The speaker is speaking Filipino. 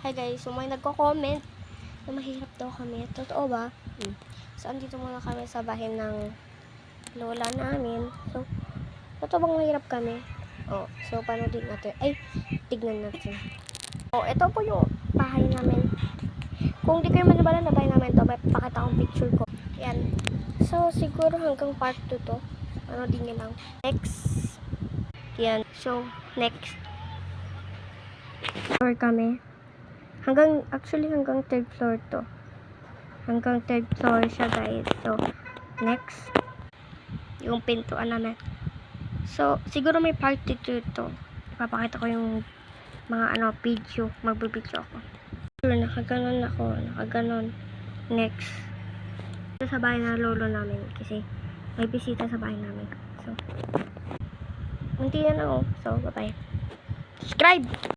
Hi guys, so may nagko-comment na mahirap daw kami. Totoo ba? So, andito muna kami sa bahay ng lola namin. So, totoo bang mahirap kami? Oh, so panoodin natin. Ay, tignan natin. Oh, ito po yung bahay namin. Kung di kayo maniwala na bahay namin to, may pakita akong picture ko. Yan. So, siguro hanggang part 2 to. Panoodin nyo lang. Next. Yan. So, next. Floor kami. Actually, hanggang third floor to. Hanggang third floor siya, guys. So, next. Yung pintuan namin. So, siguro may part 2 to. Ipapakita ko yung mga video. Magbibideo ako. Nakaganon ako. Nakaganon. Next. Ito sa bahay na lolo namin. Kasi, may bisita sa bahay namin. So, munti na ako. So, bye-bye. Subscribe!